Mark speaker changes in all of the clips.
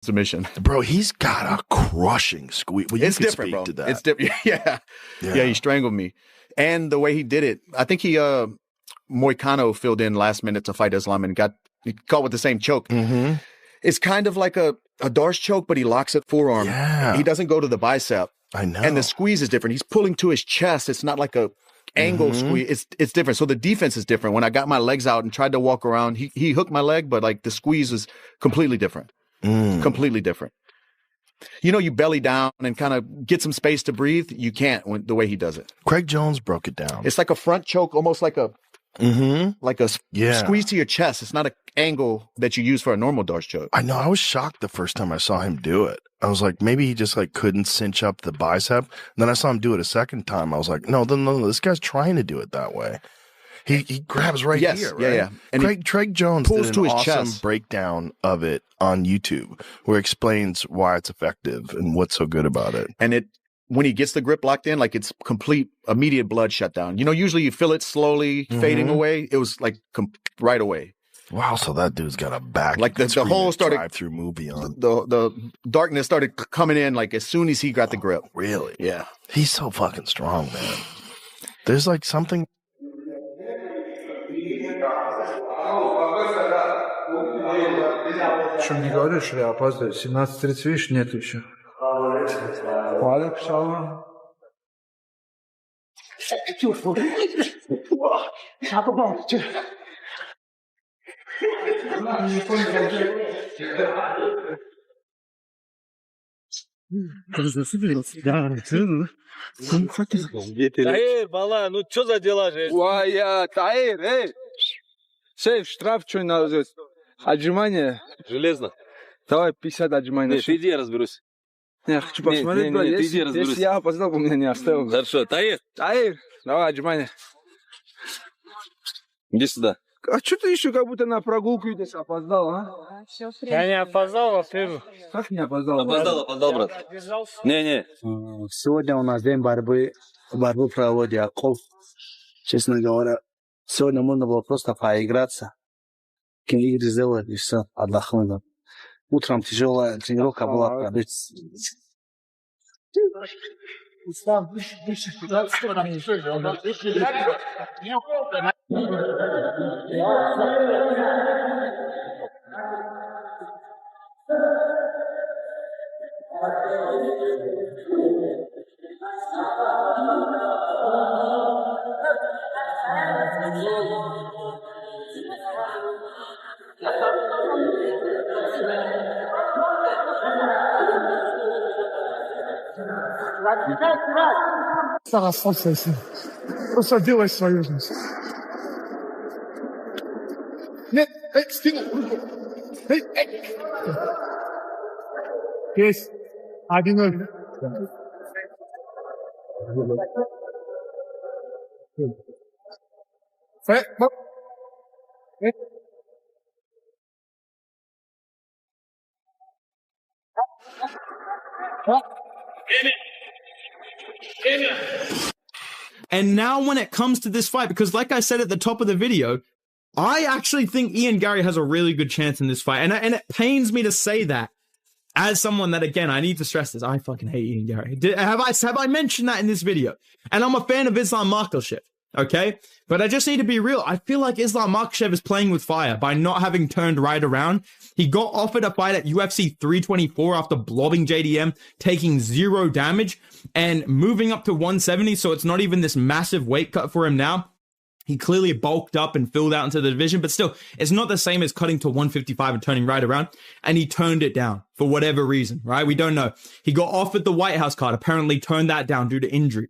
Speaker 1: submission.
Speaker 2: Bro, he's got a crushing squeeze. Well,
Speaker 1: it's different, bro. It's different. Yeah, he strangled me. And the way he did it, I think he Moicano filled in last minute to fight Islam and got caught with the same choke.
Speaker 2: Mm-hmm.
Speaker 1: It's kind of like a Darce choke, but he locks it forearm.
Speaker 2: Yeah.
Speaker 1: He doesn't go to the bicep.
Speaker 2: I know.
Speaker 1: And the squeeze is different. He's pulling to his chest. It's not like a angle squeeze. It's different. So the defense is different. When I got my legs out and tried to walk around, he hooked my leg, but like the squeeze is completely different. Completely different. You know, you belly down and kind of get some space to breathe. You can't the way he does it.
Speaker 2: Craig Jones broke it down.
Speaker 1: It's like a front choke, almost like a squeeze to your chest. It's not an angle that you use for a normal Darce choke.
Speaker 2: I know. I was shocked the first time I saw him do it. I was like, maybe he just like couldn't cinch up the bicep. And then I saw him do it a second time. I was like, no, this guy's trying to do it that way. He grabs right here, right?
Speaker 1: Yeah. And
Speaker 2: Craig Jones
Speaker 1: pulls
Speaker 2: did
Speaker 1: to
Speaker 2: an
Speaker 1: his
Speaker 2: awesome
Speaker 1: chest.
Speaker 2: breakdown of it on YouTube where it explains why it's effective and what's so good about it.
Speaker 1: And when he gets the grip locked in, like it's complete, immediate blood shutdown. You know, usually you feel it slowly fading away. It was like right away.
Speaker 2: Wow, so that dude's got a back.
Speaker 1: Like the whole started
Speaker 2: drive-through movie on.
Speaker 1: The darkness started coming in like as soon as he got the grip.
Speaker 2: Really?
Speaker 1: Yeah.
Speaker 2: He's so fucking strong, man. There's like something.
Speaker 3: Что не говоришь, что я опаздываю? 17:30, видишь, нет еще. Валик, шалом.
Speaker 4: Таир, бала, ну что за дела же?
Speaker 3: Вая, Таир, эй! Сейф, штраф что надо? Отжимание.
Speaker 4: Железно.
Speaker 3: Давай 50 отжиманий.
Speaker 4: Нет, иди, я разберусь.
Speaker 3: Я хочу посмотреть,
Speaker 4: нет, иди, разберусь.
Speaker 3: если я опоздал, бы меня не оставил.
Speaker 4: Хорошо, Таир,
Speaker 3: Таир, давай отжимание.
Speaker 4: иди сюда.
Speaker 3: А что ты еще как будто на прогулку идешь, опоздал, а?
Speaker 5: Я не опоздал, во-первых.
Speaker 3: Как не опоздал?
Speaker 4: Опоздал, брат. Не.
Speaker 6: Сегодня у нас день борьбы проводяков. Честно говоря, сегодня можно было просто поиграться. Игры сделать и все, отдохнуть. Утром тяжелая тренировка была.
Speaker 5: Расслабься, просто делай свою жизнь. Нет, стигай. Есть. 1-0.
Speaker 7: And now when it comes to this fight, because like I said at the top of the video, I actually think Ian Gary has a really good chance in this fight. And it pains me to say that as someone that, again, I need to stress this. I fucking hate Ian Gary. Have I mentioned that in this video? And I'm a fan of Islam Makhachev, okay? But I just need to be real. I feel like Islam Makhachev is playing with fire by not having turned right around. He got offered a fight at UFC 324 after blobbing JDM, taking 0 damage, and moving up to 170, so it's not even this massive weight cut for him now. He clearly bulked up and filled out into the division, but still, it's not the same as cutting to 155 and turning right around. And he turned it down for whatever reason, right? We don't know. He got offered the White House card, apparently turned that down due to injury.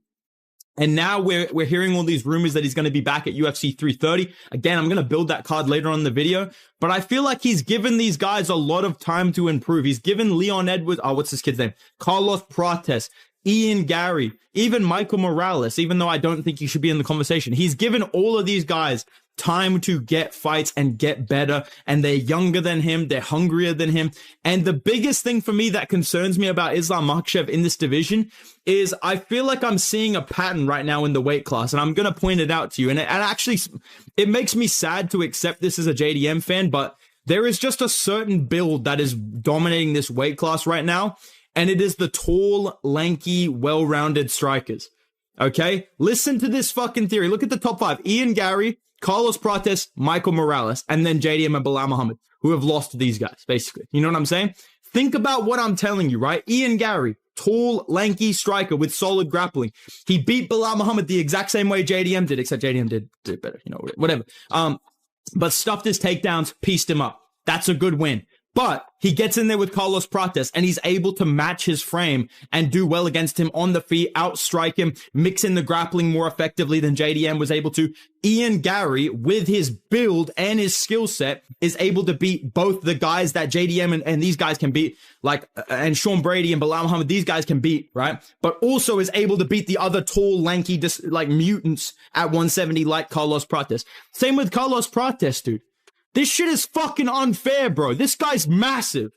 Speaker 7: And now we're hearing all these rumors that he's going to be back at UFC 330. Again, I'm going to build that card later on in the video. But I feel like he's given these guys a lot of time to improve. He's given Leon Edwards, what's this kid's name? Carlos Prates, Ian Gary, even Michael Morales, even though I don't think he should be in the conversation. He's given all of these guys time to get fights and get better, and they're younger than him, they're hungrier than him. And the biggest thing for me that concerns me about Islam Makhachev in this division is I feel like I'm seeing a pattern right now in the weight class, and I'm going to point it out to you. And actually, it makes me sad to accept this as a JDM fan, but There is just a certain build that is dominating this weight class right now, and it is the tall, lanky, well-rounded strikers. Okay? Listen to this fucking theory. Look at the top 5. Ian Gary, Carlos Prates, Michael Morales, and then JDM and Bilal Muhammad, who have lost to these guys, basically. You know what I'm saying? Think about what I'm telling you, right? Ian Gary, tall, lanky striker with solid grappling. He beat Bilal Muhammad the exact same way JDM did, except JDM did better, you know, whatever. But stuffed his takedowns, pieced him up. That's a good win. But he gets in there with Carlos Prates and he's able to match his frame and do well against him on the feet, outstrike him, mix in the grappling more effectively than JDM was able to. Ian Gary, with his build and his skill set, is able to beat both the guys that JDM and these guys can beat, like, and Sean Brady and Bilal Muhammad, these guys can beat, right? But also is able to beat the other tall, lanky, like mutants at 170 like Carlos Prates. Same with Carlos Prates, dude. This shit is fucking unfair, bro. This guy's massive.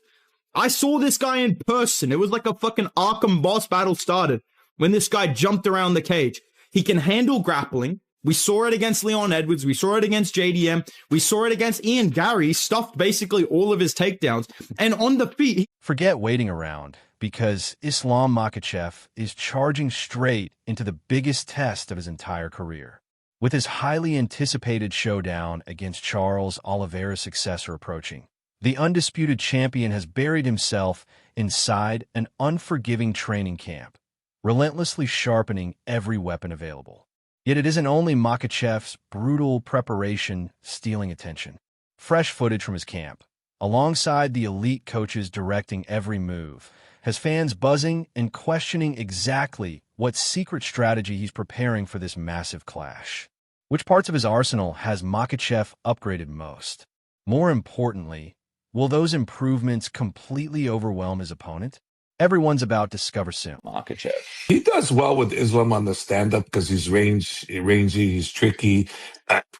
Speaker 7: I saw this guy in person. It was like a fucking Arkham boss battle started when this guy jumped around the cage. He can handle grappling. We saw it against Leon Edwards. We saw it against JDM. We saw it against Ian Gary. He stuffed basically all of his takedowns. And on the feet...
Speaker 8: Forget waiting around, because Islam Makhachev is charging straight into the biggest test of his entire career. With his highly anticipated showdown against Charles Oliveira's successor approaching, the undisputed champion has buried himself inside an unforgiving training camp, relentlessly sharpening every weapon available. Yet it isn't only Makhachev's brutal preparation stealing attention. Fresh footage from his camp, alongside the elite coaches directing every move, has fans buzzing and questioning exactly what secret strategy he's preparing for this massive clash. Which parts of his arsenal has Makhachev upgraded most? More importantly, will those improvements completely overwhelm his opponent? Everyone's about to discover soon.
Speaker 9: Makhachev. He does well with Islam on the stand-up because he's rangy, he's tricky,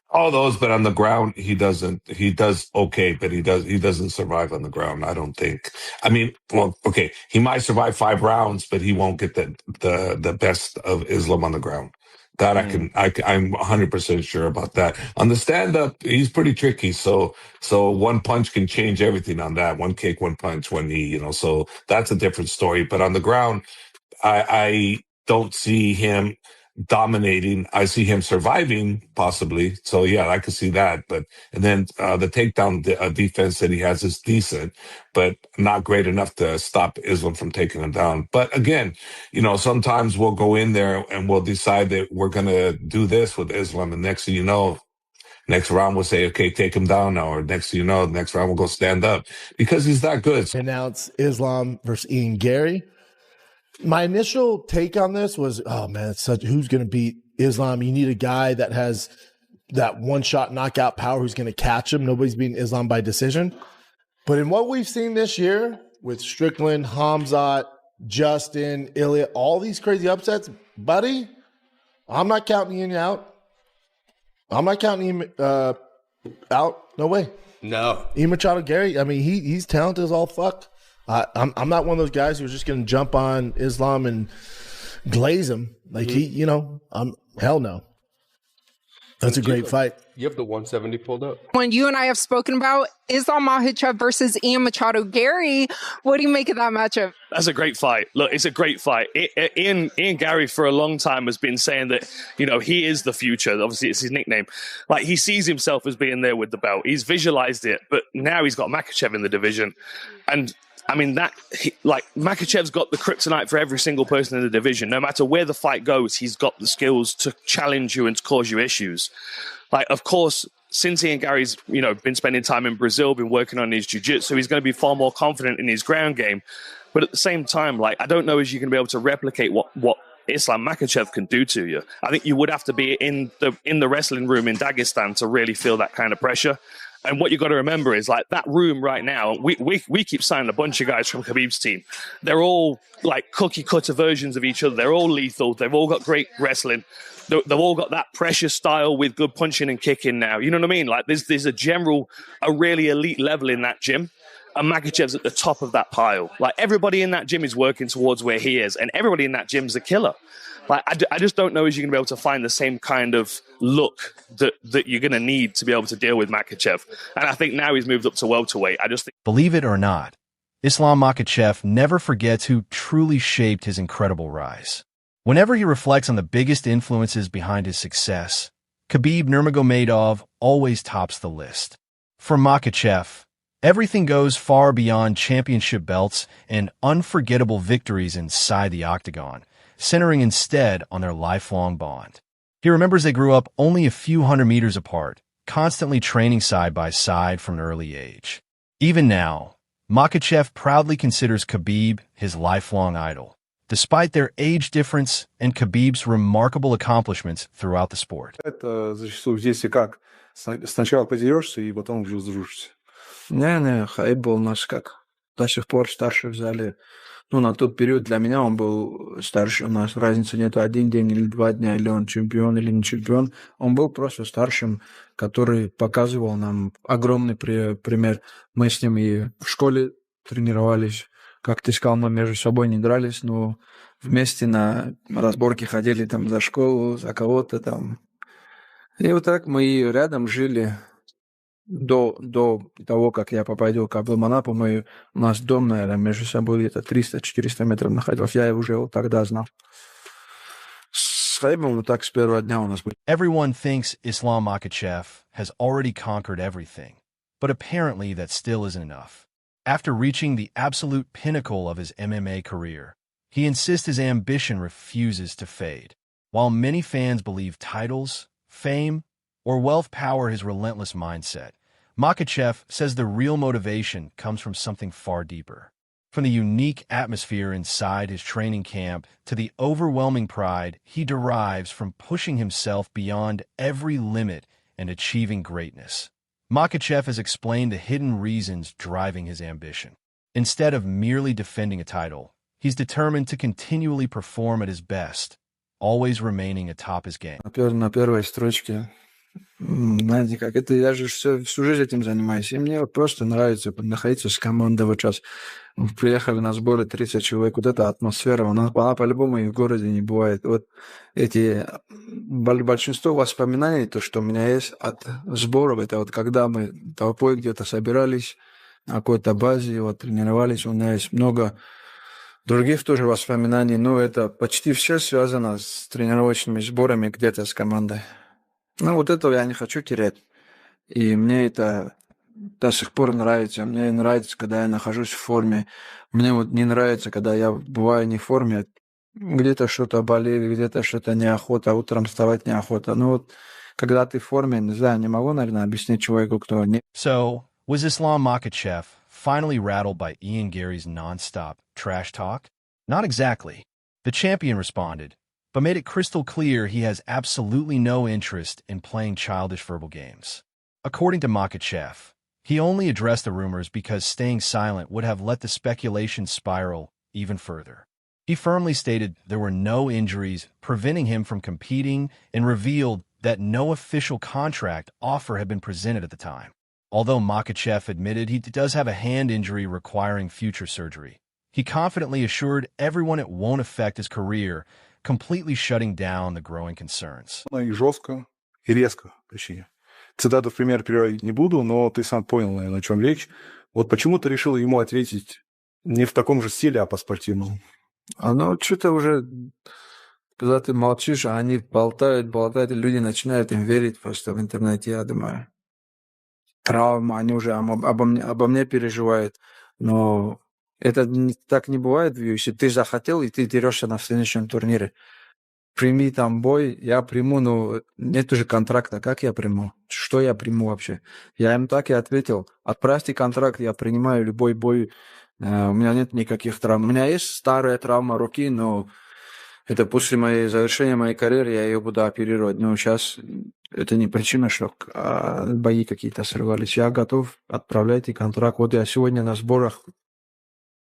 Speaker 9: all those. But on the ground, he doesn't. He does okay, but he doesn't survive on the ground. I don't think. I mean, well, okay, he might survive 5 rounds, but he won't get the best of Islam on the ground. That I'm 100% sure about that. On the stand-up, he's pretty tricky. So one punch can change everything on that. One kick, one punch, one knee, you know, so that's a different story. But on the ground, I don't see him dominating. I see him surviving possibly. So yeah, I could see that. But, and then the takedown defense that he has is decent, but not great enough to stop Islam from taking him down. But again, you know, sometimes we'll go in there and we'll decide that we're going to do this with Islam. And next thing you know, next round we'll say, okay, take him down now. Or next thing you know, next round we'll go stand up because he's that good.
Speaker 2: Announce Islam versus Ian Gary. My initial take on this was, oh man, it's who's going to beat Islam? You need a guy that has that one-shot knockout power who's going to catch him. Nobody's beating Islam by decision. But in what we've seen this year with Strickland, Hamzat, Justin, Ilya, all these crazy upsets, buddy, I'm not counting Ian out. I'm not counting him out. No way.
Speaker 10: No.
Speaker 2: Ian Machado Gary, I mean, he's talented as all fuck. I'm not one of those guys who's just going to jump on Islam and glaze him. Like hell no. That's a great fight.
Speaker 10: You have the 170 pulled up.
Speaker 11: When you and I have spoken about Islam Makhachev versus Ian Machado Gary, what do you make of that matchup?
Speaker 12: That's a great fight. Look, it's a great fight. Ian Gary for a long time has been saying that, you know, he is the future. Obviously, it's his nickname. Like, he sees himself as being there with the belt. He's visualized it, but now he's got Makhachev in the division. And I mean, Makhachev's got the kryptonite for every single person in the division. No matter where the fight goes, he's got the skills to challenge you and to cause you issues. Like, of course, since Ian Gary's, you know, been spending time in Brazil, been working on his jiu-jitsu, he's going to be far more confident in his ground game. But at the same time, like, I don't know if you're going to be able to replicate what Islam Makhachev can do to you. I think you would have to be in the wrestling room in Dagestan to really feel that kind of pressure. And what you got to remember is, like, that room right now, we keep signing a bunch of guys from Khabib's team. They're all like cookie cutter versions of each other. They're all lethal. They've all got great wrestling. They've all got that pressure style with good punching and kicking now. You know what I mean? Like, there's a really elite level in that gym. and Makhachev's at the top of that pile. Like, everybody in that gym is working towards where he is, and everybody in that gym's a killer. Like, I just don't know if you're going to be able to find the same kind of look that you're going to need to be able to deal with Makhachev. And I think now he's moved up to welterweight. I just think...
Speaker 8: Believe it or not, Islam Makhachev never forgets who truly shaped his incredible rise. Whenever he reflects on the biggest influences behind his success, Khabib Nurmagomedov always tops the list. For Makhachev, everything goes far beyond championship belts and unforgettable victories inside the octagon, centering instead on their lifelong bond. He remembers they grew up only a few hundred meters apart, constantly training side by side from an early age. Even now, Makhachev proudly considers Khabib his lifelong idol, despite their age difference and Khabib's remarkable accomplishments throughout the sport.
Speaker 3: Это зачастую здесь и как. Сначала подерешься и потом уже сдружишься. Не, Хаиб был у нас как. До сих пор старший в зале. Ну, на тот период для меня он был старше. У нас разницы нету 1 день или 2 дня, или он чемпион, или не чемпион. Он был просто старшим, который показывал нам огромный пример. Мы с ним и в школе тренировались. Как ты сказал, мы между собой не дрались, но вместе на разборки ходили там за школу, за кого-то там. И вот так мы и рядом жили. До того, как я попаду в Абдулманап, у нас дом, наверное, между собой где-то 300-400 метров находился. Я уже его тогда знал. С Хаибом вот так с первого дня у нас был.
Speaker 8: Everyone thinks Islam Makhachev has already conquered everything, but apparently that still isn't enough. After reaching the absolute pinnacle of his MMA career, he insists his ambition refuses to fade. While many fans believe titles, fame, or wealth power his relentless mindset, Makhachev says the real motivation comes from something far deeper. From the unique atmosphere inside his training camp to the overwhelming pride he derives from pushing himself beyond every limit and achieving greatness. Makhachev has explained the hidden reasons driving his ambition. Instead of merely defending a title, he's determined to continually perform at his best, always remaining atop his game.
Speaker 3: На первой строчке. Знаете, как это я же всю жизнь этим занимаюсь. И мне просто нравится находиться с командой. Вот сейчас приехали на сборы 30 человек. Вот эта атмосфера, она по-любому и в городе не бывает. Вот эти большинство воспоминаний, то, что у меня есть от сборов, это вот когда мы толпой где-то собирались на какой-то базе, вот тренировались. У меня есть много других тоже воспоминаний. Но это почти все связано с тренировочными сборами где-то с командой. Ну, вот этого я не хочу терять. И мне это до сих пор нравится. Мне нравится, когда я нахожусь в форме. Мне вот не нравится, когда я бываю не в форме. Где-то что-то болит, где-то что-то неохота, утром вставать неохота. Ну вот, когда ты в форме, не знаю, не могу, наверное, объяснить человеку, кто не...
Speaker 8: So, was Islam Makhachev finally rattled by Ian Gary's non-stop trash talk? Not exactly. The champion responded, but made it crystal clear he has absolutely no interest in playing childish verbal games. According to Makhachev, he only addressed the rumors because staying silent would have let the speculation spiral even further. He firmly stated there were no injuries preventing him from competing and revealed that no official contract offer had been presented at the time. Although Makhachev admitted he does have a hand injury requiring future surgery, he confidently assured everyone it won't affect his career, completely shutting down the growing concerns.
Speaker 3: И жестко, и резко, точнее. Цитату в пример приводить не буду, но ты сам понял, наверное, о чем речь. Вот почему ты решил ему ответить не в таком же стиле, а по-спортивному? Ну, что-то уже, когда ты молчишь, а они болтают, и люди начинают им верить просто в интернете, я думаю. Травма, они уже обо мне переживают, но... Это так не бывает в UFC. Ты захотел, и ты дерешься на следующем турнире. Прими там бой, я приму, но нет уже контракта. Как я приму? Что я приму вообще? Я им так и ответил. Отправьте контракт, я принимаю любой бой. У меня нет никаких травм. У меня есть старая травма руки, но это после завершения моей карьеры я ее буду оперировать. Но сейчас это не причина, что бои какие-то срывались. Я готов, отправляйте контракт. Вот я сегодня на сборах.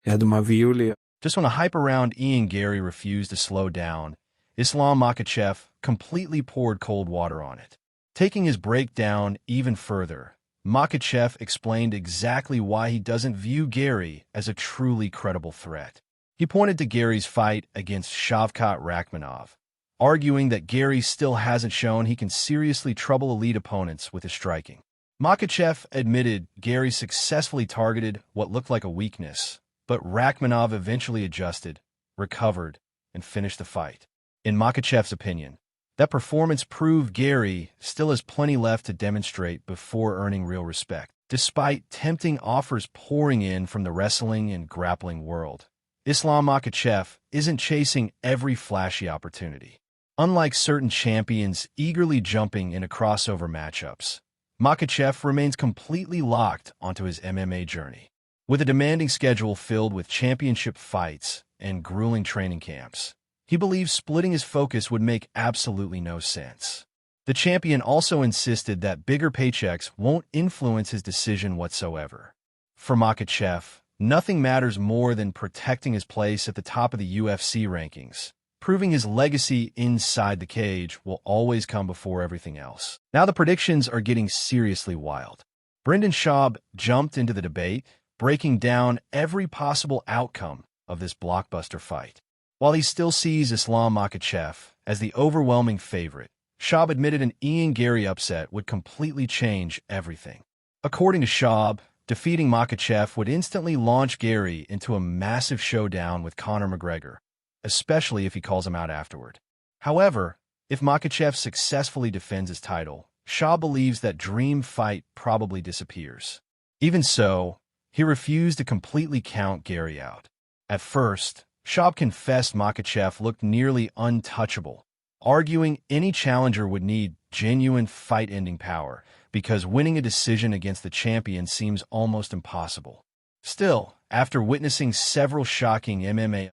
Speaker 3: Я думаю, в июле.
Speaker 8: Just when a hype around Ian Gary refused to slow down, Islam Makhachev completely poured cold water on it. Taking his breakdown even further, Makhachev explained exactly why he doesn't view Gary as a truly credible threat. He pointed to Gary's fight against Shavkat Rakhmonov, arguing that Gary still hasn't shown he can seriously trouble elite opponents with his striking. Makhachev admitted Gary successfully targeted what looked like a weakness, but Rakhmonov eventually adjusted, recovered, and finished the fight. In Makhachev's opinion, that performance proved Gary still has plenty left to demonstrate before earning real respect. Despite tempting offers pouring in from the wrestling and grappling world, Islam Makhachev isn't chasing every flashy opportunity. Unlike certain champions eagerly jumping into crossover matchups, Makhachev remains completely locked onto his MMA journey. With a demanding schedule filled with championship fights and grueling training camps, he believes splitting his focus would make absolutely no sense. The champion also insisted that bigger paychecks won't influence his decision whatsoever. For Makhachev, nothing matters more than protecting his place at the top of the UFC rankings. Proving his legacy inside the cage will always come before everything else. Now the predictions are getting seriously wild. Brendan Schaub jumped into the debate, breaking down every possible outcome of this blockbuster fight. While he still sees Islam Makhachev as the overwhelming favorite, Schaub admitted an Ian Gary upset would completely change everything. According to Schaub, defeating Makhachev would instantly launch Gary into a massive showdown with Conor McGregor, especially if he calls him out afterward. However, if Makhachev successfully defends his title, Schaub believes that dream fight probably disappears. Even so, he refused to completely count Gary out. At first, Schaub confessed Makhachev looked nearly untouchable, arguing any challenger would need genuine fight-ending power because winning a decision against the champion seems almost impossible. Still, after witnessing several shocking MMA